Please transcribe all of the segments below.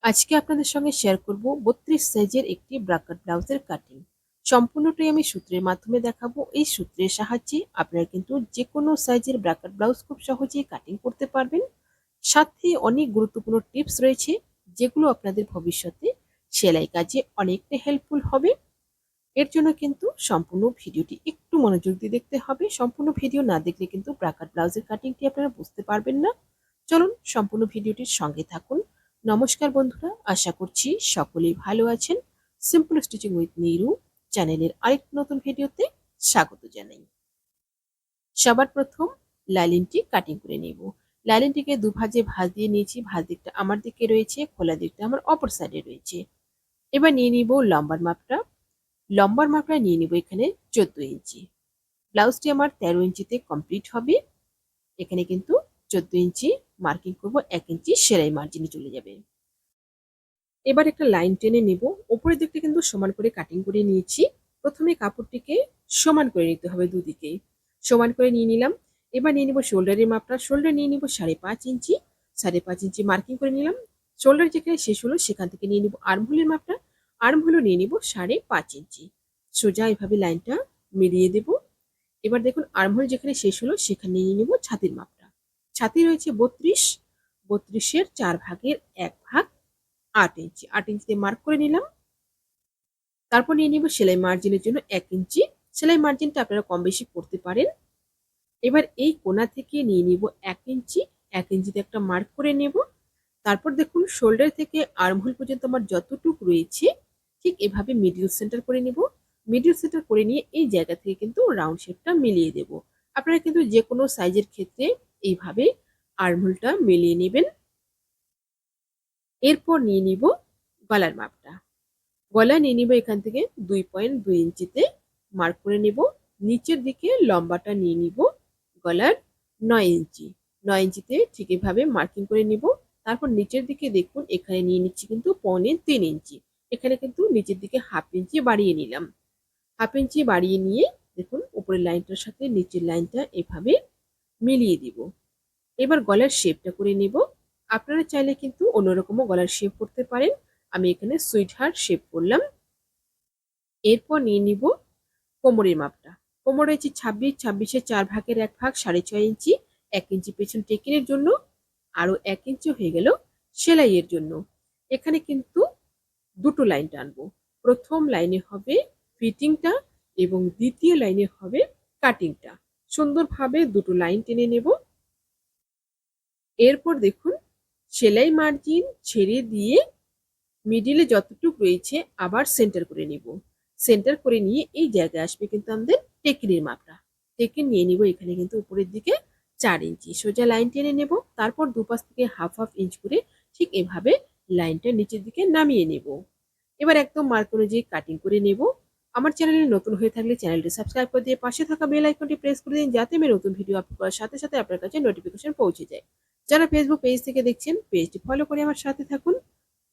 আজকে আপনাদের সঙ্গে শেয়ার করব ৩২ সাইজের একটি ব্রাকাট ব্লাউজের কাটিং। সম্পূর্ণটাই আমি সূত্রের মাধ্যমে দেখাবো। এই সূত্রের সাহায্যে আপনারা কিন্তু যেকোনো সাইজের ব্রাকাট ব্লাউজ খুব সহজেই কাটিং করতে পারবেন। সাথে অনেক গুরুত্বপূর্ণ টিপস রয়েছে যেগুলো আপনাদের ভবিষ্যতে সেলাই কাজে অনেকটা হেল্পফুল হবে। এর জন্য কিন্তু সম্পূর্ণ ভিডিওটি একটু মনোযোগ দিয়ে দেখতে হবে। সম্পূর্ণ ভিডিও না দেখলে কিন্তু ব্রাকাট ব্লাউজের কাটিংটি আপনারা বুঝতে পারবেন না। চলুন সম্পূর্ণ ভিডিওটির সঙ্গে থাকুন। নমস্কার বন্ধুরা, আশা করছি সকলেই ভালো আছেন। সিম্পল স্টিচিং উইথ নিরু চ্যানেলের আরেকটি নতুন ভিডিওতে স্বাগত জানাই। সবার প্রথম লাইলিনটি কাটিং করে নেব। লাইলিনটিকে দুভাজে ভাঁজ দিয়ে নিয়েছি। ভাঁজ দিকটা আমার দিকে রয়েছে, খোলা দিকটা আমার অপর সাইডে রয়েছে। এবার নিয়ে নিব লম্বার মাপটা। লম্বার মাপটা নিয়ে নিব এখানে 14 ইঞ্চি। ব্লাউজটি আমার 13 ইঞ্চিতে কমপ্লিট হবে। এখানে কিন্তু 14 ইঞ্চি মার্কিং করব, 1 ইঞ্চি সেলাই মার্জিনে চলে যাবে। এবার একটা লাইন টেনে নেব। উপরের দিকটা কিন্তু সমান করে কাটিং করে নিয়েছি। প্রথমে কাপড়টিকে সমান করে নিতে হবে, দুদিকেই সমান করে নিয়ে নিলাম। এবার নিয়ে নিব শোল্ডারের মাপটা। শোল্ডার নিয়ে নিব 5.5 ইঞ্চি। 5.5 ইঞ্চি মার্কিং করে নিলাম। শোল্ডার যেখানে শেষ হলো সেখান থেকে নিয়ে নিব আর্মহোলের মাপটা। আর্মহোলও নিয়ে নিব 5.5 ইঞ্চি। সোজা এভাবে লাইনটা মিলিয়ে দেব। এবার দেখুন আর্মহোল যেখানে শেষ হলো সেখানে নিয়ে নিব ছাতির মাপটা। ছাতি রয়েছে 32। 32-এর 4 ভাগের 1 ভাগ 8 ইঞ্চি। 8 ইঞ্চিতে মার্ক করে নিলাম। তারপর নিয়ে নিব সেলাই মার্জিনের জন্য 1 ইঞ্চি। সেলাই মার্জিনটা আপনারা কম বেশি করতে পারেন। এবার এই কোণা থেকে নিয়ে নিব 1 ইঞ্চি। 1 ইঞ্চিতে একটা মার্ক করে নেব। তারপর দেখুন শোল্ডার থেকে আর্মহোল পর্যন্ত আমার যতটুকু রয়েছে ঠিক এভাবে মিডল সেন্টার করে নিব। মিডল সেন্টার করে নিয়ে এই জায়গা থেকে কিন্তু রাউন্ড শেপটা মিলিয়ে দেব। আপনারা কিন্তু যে কোনো সাইজের ক্ষেত্রে এইভাবে আর্মহোলটা মিলিয়ে নেবেন। এরপর নিয়ে নিব গলার মাপটা। গলা নিয়ে নিব এখান থেকে 2.2 ইঞ্চিতে মার্ক করে নেব। নিচের দিকে লম্বাটা নিয়ে নিব গলার 9 ইঞ্চি। 9 ইঞ্চিতে ঠিক এভাবে মার্কিং করে নিব। তারপর নিচের দিকে দেখুন এখানে নিয়ে নিচ্ছি কিন্তু 3.25 ইঞ্চি। এখানে কিন্তু নিচের দিকে হাফ ইঞ্চি বাড়িয়ে নিলাম। হাফ ইঞ্চি বাড়িয়ে নিয়ে দেখুন উপরের লাইনটার সাথে নিচের লাইনটা এভাবে মিলিয়ে দিব। এবার গলার শেপটা করে নেব। আপনারা চাইলে কিন্তু অন্যরকমও গলার শেপ করতে পারেন। আমি এখানে সুইট হার্ট শেপ করলাম। এরপর নিয়ে নিব কোমরের মাপটা। কোমর রয়েছে 26। 26-এর 4 ভাগের 1 ভাগ 6.5 ইঞ্চি। 1 ইঞ্চি পেছন টেকিনের জন্য, আরো 1 ইঞ্চি হয়ে গেল সেলাইয়ের জন্য। এখানে কিন্তু দুটো লাইন টানবো। প্রথম লাইনে হবে ফিটিংটা এবং দ্বিতীয় লাইনে হবে কাটিংটা। সুন্দরভাবে দুটো লাইন টেনে নেব। এরপর দেখুন সেলাই মার্জিন ছেড়ে দিয়ে মিডিলে যতটুকু রয়েছে আবার সেন্টার করে নিব। সেন্টার করে নিয়ে এই জায়গায় আসবে কিন্তু আমাদের টেকিনের মাপটা। টেকিন নিয়ে নিব এখানে কিন্তু উপরের দিকে 4 ইঞ্চি। সোজা লাইন টেনে নেব। তারপর দুপাশ থেকে হাফ হাফ ইঞ্চ করে ঠিক এভাবে লাইনটা নিচের দিকে নামিয়ে নেব। এবার একদম মার্ক অনুযায়ী কাটিং করে নেব। আমার চ্যানেলে নতুন হয়ে থাকলে চ্যানেলটি সাবস্ক্রাইব করে দিয়ে পাশে থাকা বেল আইকনটি প্রেস করে দিন, যাতে আমি নতুন ভিডিও আপলোড করার সাথে সাথে আপনার কাছে নোটিফিকেশন পৌঁছে যায়। যারা ফেসবুক পেজ থেকে দেখছেন পেজটি ফলো করে আমার সাথে থাকুন।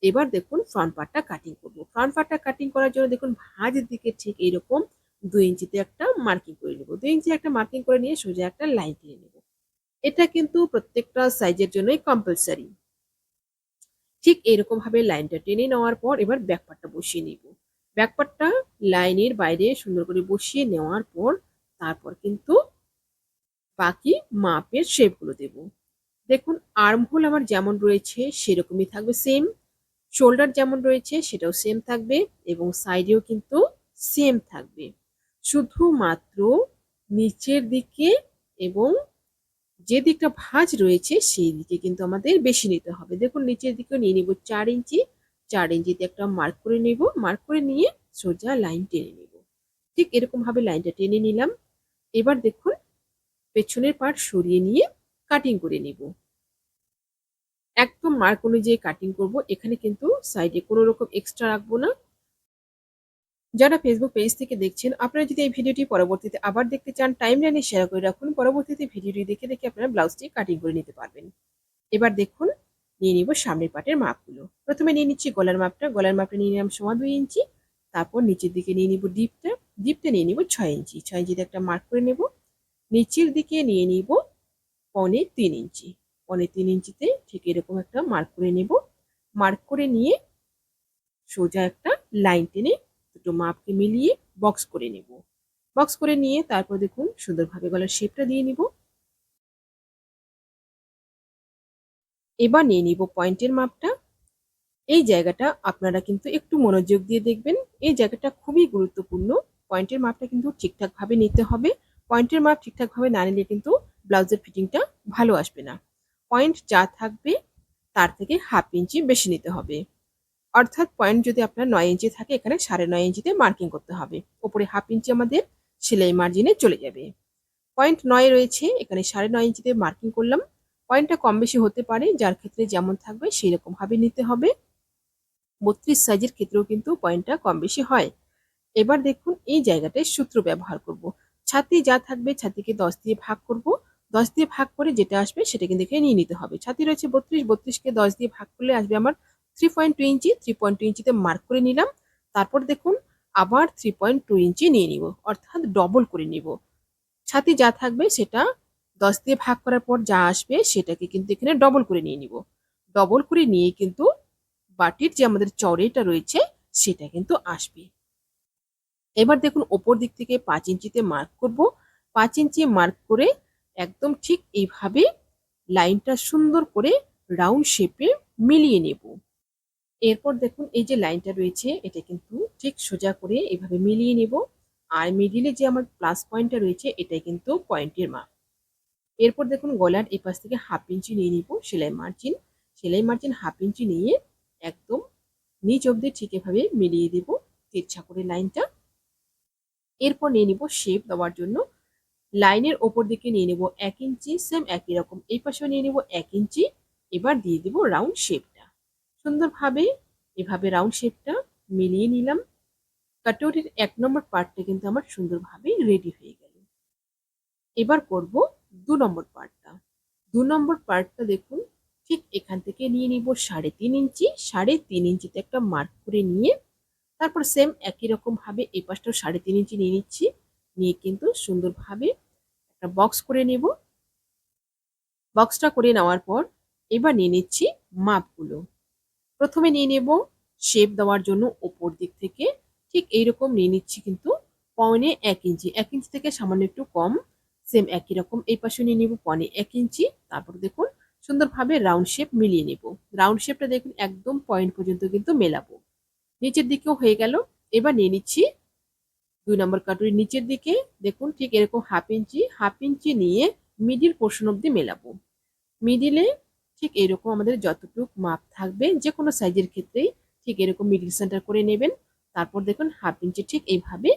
এবার দেখুন ফ্রন্ট পার্টটা কাটিং করব। ফ্রন্ট পার্টটা কাটিং করার জন্য দেখুন ভাঁজের দিকে ঠিক এইরকম 2 ইঞ্চিতে একটা মার্কিং করে নেব। 2 ইঞ্চি একটা মার্কিং করে নিয়ে সোজা একটা লাইন টেনে নেব। এটা কিন্তু প্রত্যেকটা সাইজের জন্যই কম্পালসারি। ঠিক এরকম ভাবে লাইনটা টেনে নেওয়ার পর এবার ব্যাক পার্টটা বসিয়ে নিব। ব্যাক পার্টটা লাইনের বাইরে সুন্দর করে বসিয়ে নেওয়ার পর তারপর কিন্তু বাকি মাপের শেপগুলো দেব। দেখুন আর্মহোল আমার যেমন রয়েছে সেরকমই থাকবে সেম। শোল্ডার যেমন রয়েছে সেটাও সেম থাকবে এবং সাইডেও কিন্তু সেম থাকবে। শুধুমাত্র নিচের দিকে এবং যে দিকটা ভাঁজ রয়েছে সেই দিকে কিন্তু আমাদের বেশি নিতে হবে। দেখুন নিচের দিকেও নিয়ে নিব 4 ইঞ্চি। 4 ইঞ্চিতে একটা মার্ক করে নেব। মার্ক করে নিয়ে সোজা লাইন টেনে নেব। ঠিক এরকম ভাবে লাইনটা টেনে নিলাম। এবার দেখুন পেছনের পার্ট সরিয়ে নিয়ে কাটিং করে নেব। একদম মার্ক অনুযায়ী কাটিং করব। এখানে কিন্তু সাইডে কোনো রকম এক্সট্রা রাখবো না। যারা ফেসবুক পেজ থেকে দেখছেন আপনারা যদি এই ভিডিওটি পরবর্তীতে আবার দেখতে চান টাইমলাইনে শেয়ার করে রাখুন। পরবর্তীতে ভিডিওটি দেখে দেখে আপনারা ব্লাউজটি কাটিং করে নিতে পারবেন। এবার দেখুন নিয়ে নিব সামনের পাটের মাপগুলো। প্রথমে নিয়ে নিচ্ছি গলার মাপটা। গলার মাপটা নিয়ে নিলাম 2.5 ইঞ্চি। তারপর নিচের দিকে নিয়ে নিব ডিপটা। ডিপটা নিয়ে নিব 6 ইঞ্চি। 6 ইঞ্চিতে একটা মার্ক করে নেব। নিচের দিকে নিয়ে নিব 3.25 ইঞ্চি। 3.25 ইঞ্চিতে ঠিক এরকম একটা মার্ক করে নেব। মার্ক করে নিয়ে সোজা একটা লাইন টেনে দুটো মাপকে মিলিয়ে বক্স করে নেব। বক্স করে নিয়ে তারপর দেখুন সুন্দরভাবে গলার শেপটা দিয়ে নিব। এবার নিয়ে নিব পয়েন্টের মাপটা। এই জায়গাটা আপনারা কিন্তু একটু মনোযোগ দিয়ে দেখবেন। এই জায়গাটা খুবই গুরুত্বপূর্ণ। পয়েন্টের মাপটা কিন্তু ঠিকঠাকভাবে নিতে হবে। পয়েন্টের মাপ ঠিকঠাকভাবে না নিলে কিন্তু ব্লাউজের ফিটিংটা ভালো আসবে না। পয়েন্ট যা থাকবে তার থেকে 1/2 ইঞ্চি বেশি নিতে হবে। অর্থাৎ পয়েন্ট যদি আপনার 9 ইঞ্চি থাকে, এখানে 9.5 ইঞ্চিতে মার্কিং করতে হবে। উপরে 1/2 ইঞ্চি আমাদের সেলাই মার্জিনে চলে যাবে। পয়েন্ট 9 রয়েছে, এখানে 9.5 ইঞ্চিতে মার্কিং করলাম। পয়েন্টটা কম বেশি হতে পারে, যার ক্ষেত্রে যেমন থাকবে সেই রকম ভাবে নিতে হবে। 32 সাইজের ক্ষেত্রেও কিন্তু পয়েন্টটা কম বেশি হয়। এবার দেখুন এই জায়গাটায় সূত্র ব্যবহার করব। ছাতি যা থাকবে ছাতিকে 10 দিয়ে ভাগ করব। 10 দিয়ে ভাগ করে যেটা আসবে সেটা কিন্তু এখানে নিয়ে নিতে হবে। ছাতি রয়েছে 32, 32কে 10 দিয়ে ভাগ করলে আসবে আমার 3.2 ইঞ্চি। 3.2 ইঞ্চিতে মার্ক করে নিলাম। তারপর দেখুন আবার 3.2 ইঞ্চি নিয়ে নিব, অর্থাৎ ডবল করে নিব। ছাতি যা থাকবে সেটা 10 দিয়ে ভাগ করার পর যা আসবে সেটাকে কিন্তু এখানে ডবল করে নিয়ে নিব। ডবল করে নিয়ে কিন্তু বাটির যে আমাদের চওড়াটা রয়েছে সেটা কিন্তু আসবে। এবার দেখুন ওপর দিক থেকে 5 ইঞ্চিতে মার্ক করব। 5 ইঞ্চি মার্ক করে একদম ঠিক এইভাবে লাইনটা সুন্দর করে রাউন্ড শেপে মিলিয়ে নেব। এরপর দেখুন এই যে লাইনটা রয়েছে এটা কিন্তু ঠিক সোজা করে এভাবে মিলিয়ে নেব। আর মিডিলে যে আমার প্লাস পয়েন্টটা রয়েছে এটাই কিন্তু পয়েন্টের মাপ। এরপর দেখুন গলার এই পাশ থেকে 1/2 ইঞ্চি নিয়ে নিব সেলাই মার্জিন। সেলাই মার্জিন 1/2 ইঞ্চি নিয়ে একদম নিচ অব্দি ঠিক এভাবে মিলিয়ে দেব তিরছা করে লাইনটা। এরপর নিয়ে নিব শেপ দেওয়ার জন্য লাইনের ওপর দিকে নিয়ে নেব 1 ইঞ্চি, সেম একই রকম এই পাশেও নিয়ে নেব 1 ইঞ্চি। এবার দিয়ে দিব রাউন্ড শেপটা। সুন্দরভাবে এভাবে রাউন্ড শেপটা মিলিয়ে নিলাম। কাটওয়ারির 1 নম্বর পার্টটা কিন্তু আমার সুন্দরভাবে রেডি হয়ে গেল। এবার করব 2 নম্বর পার্টটা। 2 নম্বর পার্টটা দেখুন ঠিক এখান থেকে নিয়ে নিব 3.5 ইঞ্চি। 3.5 ইঞ্চিতে একটা মার্ক করে নিয়ে তারপর সেম একই রকম ভাবে এই পাশটাও 3.5 ইঞ্চি নিয়ে নিচ্ছি। নিয়ে কিন্তু সুন্দরভাবে একটা বক্স করে নেব। বক্সটা করে নেওয়ার পর এবার নিয়ে নিচ্ছি মাপগুলো। প্রথমে নিয়ে নেব শেপ দেওয়ার জন্য ওপর দিক থেকে ঠিক এইরকম নিয়ে নিচ্ছি কিন্তু 1.5 ইঞ্চি। 1 ইঞ্চি থেকে সামান্য একটু কম। সেম একই রকম এই পাশে নিয়ে নেব 1.5 ইঞ্চি। তারপর দেখুন সুন্দরভাবে রাউন্ড শেপ মিলিয়ে নেব। রাউন্ড শেপটা দেখুন একদম পয়েন্ট পর্যন্ত কিন্তু মেলাবো। নিচের দিকেও হয়ে গেল। এবার নিয়ে নিচ্ছি 2 নম্বর কাটুরির নিচের দিকে দেখুন ঠিক এরকম 1/2 ইঞ্চি। 1/2 ইঞ্চি নিয়ে মিডিল পোর্শন অব্দি মেলাবো। মিডিলে ঠিক এরকম আমাদের যতটুক মাপ থাকবে যে কোনো সাইজের ক্ষেত্রেই ঠিক এরকম মিডিল সেন্টার করে নেবেন। তারপর দেখুন 1/2 ইঞ্চি ঠিক এইভাবে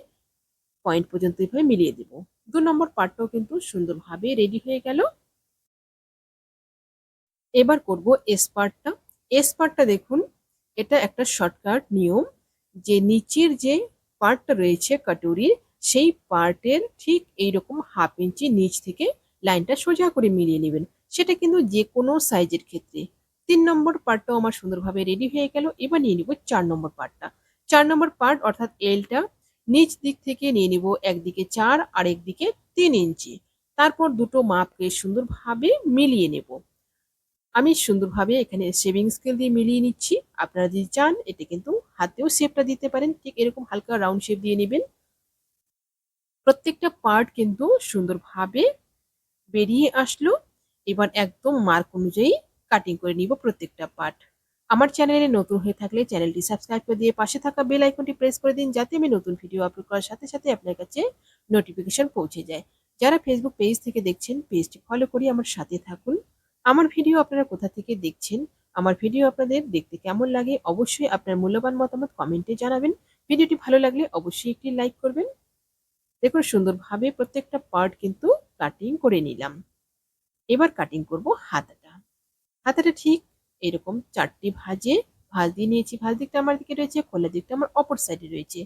পয়েন্ট পর্যন্ত এইভাবে মিলিয়ে দেব। 2 নম্বর পার্টটাও কিন্তু সুন্দরভাবে রেডি হয়ে গেল। এবার করব এস পার্টটা। এস পার্টটা দেখুন এটা একটা শর্টকাট নিয়ম যে নিচের যে পার্টটা রয়েছে কাটুরির সেই পার্টের ঠিক এইরকম 1/2 ইঞ্চি নিচ থেকে লাইনটা সোজা করে মিলিয়ে নেবেন। সেটা কিন্তু যে কোনো সাইজের ক্ষেত্রে। 3 নম্বর পার্টটাও আমার সুন্দরভাবে রেডি হয়ে গেল। এবার নিয়ে নিব 4 নম্বর পার্টটা। 4 নম্বর পার্ট অর্থাৎ এলটা নিচ দিক থেকে নিয়ে নিব একদিকে 4 আর একদিকে 3 ইঞ্চি। তারপর দুটো মাপকে সুন্দরভাবে মিলিয়ে নেব। আমি সুন্দরভাবে এখানে শেভিং স্কেল দিয়ে মিলিয়ে নিচ্ছি। আপনারা যদি চান এটা কিন্তু হাতেও শেপটা দিতে পারেন। ঠিক এরকম হালকা রাউন্ড শেপ দিয়ে নেবেন। প্রত্যেকটা পার্ট কিন্তু সুন্দরভাবে বেরিয়ে আসলো। এবার একদম মার্ক অনুযায়ী কাটিং করে নিব প্রত্যেকটা পার্ট। আমার চ্যানেলে নতুন হয়ে থাকলে চ্যানেলটি সাবস্ক্রাইব করে দিয়ে পাশে থাকা বেল আইকনটি প্রেস করে দিন যাতে আমি নতুন ভিডিও আপলোড করার সাথে সাথে আপনার কাছে নোটিফিকেশন পৌঁছে যায়। যারা ফেসবুক পেজ থেকে দেখছেন পেজটি ফলো করে আমার সাথে থাকুন। আমার ভিডিও আপনারা কোথা থেকে দেখছেন, আমার ভিডিও আপনাদের দেখতে কেমন লাগে অবশ্যই আপনার মূল্যবান মতামত কমেন্টে জানাবেন। ভিডিওটি ভালো লাগলে অবশ্যই একটি লাইক করবেন। দেখুন সুন্দরভাবে প্রত্যেকটা পার্ট কিন্তু কাটিং করে নিলাম। এবার কাটিং করব হাতাটা। হাতাটা ঠিক এরকম 4টি ভাঁজ দিয়ে নিয়েছি। ভাঁজ দিকটা আমার দিকে রয়েছে, খোলা দিকটা আমার অপর সাইডে রয়েছে।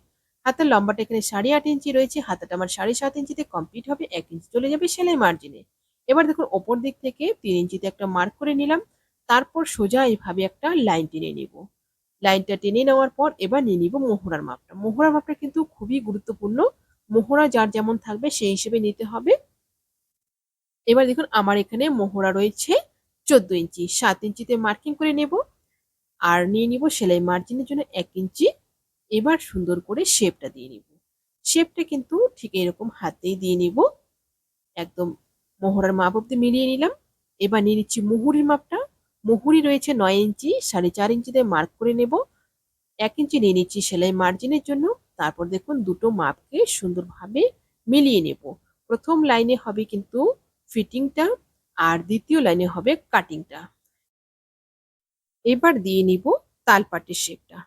হাতার লম্বাটা এখানে 8.5 ইঞ্চি রয়েছে। হাতাটা আমার 7.5 ইঞ্চিতে কমপ্লিট হবে। 1 ইঞ্চি চলে যাবে সেলাই মার্জিনে। এবার দেখুন ওপর দিক থেকে 3 ইঞ্চিতে একটা মার্ক করে নিলাম। তারপর সোজা এইভাবে একটা লাইন টেনে নেব। লাইনটা টেনে নেওয়ার পর এবার নিয়ে নিব মোহরার মাপটা। মোহরার মাপটা কিন্তু খুবই গুরুত্বপূর্ণ। মোহরা যার যেমন থাকবে সেই হিসেবে নিতে হবে। এবার দেখুন আমার এখানে মোহরা রয়েছে 14 ইঞ্চি। 7 ইঞ্চিতে মার্কিং করে নেব। আর নিয়ে নিব সেলাই মার্জিনের জন্য 1 ইঞ্চি। এবার সুন্দর করে শেপটা দিয়ে নিব। শেপটা কিন্তু ঠিক এরকম হাতেই দিয়ে নিব। একদম মোহরার মাপ অব্দি মিলিয়ে নিলাম। এবার নিয়ে নিচ্ছি মুহুরির মাপটা। মুহুরি রয়েছে 9 ইঞ্চি, 4.5 ইঞ্চিতে মার্ক করে নেব। 1 ইঞ্চি নিয়ে নিচ্ছি সেলাই মার্জিনের জন্য। তারপর দেখুন দুটো মাপকে সুন্দরভাবে মিলিয়ে নেব। প্রথম লাইনে হবে কিন্তু ফিটিংটা, আর দ্বিতীয় লাইনে হবে কাটিংটা। এবার দিয়ে নিব তালপাটের শেপটা।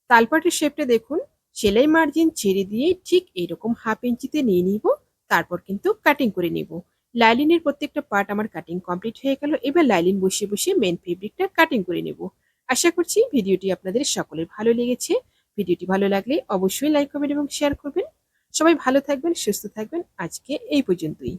তালপাটের শেপটা দেখুন সেলাই মার্জিন ছেড়ে দিয়ে ঠিক এরকম 1/2 ইঞ্চিতে নিয়ে নিব। তারপর কিন্তু কাটিং করে নেব। লাইলিনের প্রত্যেকটা পার্ট আমার কাটিং কমপ্লিট হয়ে গেল। এবার লাইলিন বসিয়ে বসিয়ে মেন ফেব্রিকটা কাটিং করে নেব। আশা করছি ভিডিওটি আপনাদের সকলের ভালো লেগেছে। ভিডিওটি ভালো লাগলে অবশ্যই লাইক, কমেন্ট এবং শেয়ার করবেন। সবাই ভালো থাকবেন, সুস্থ থাকবেন। আজকে এই পর্যন্তই।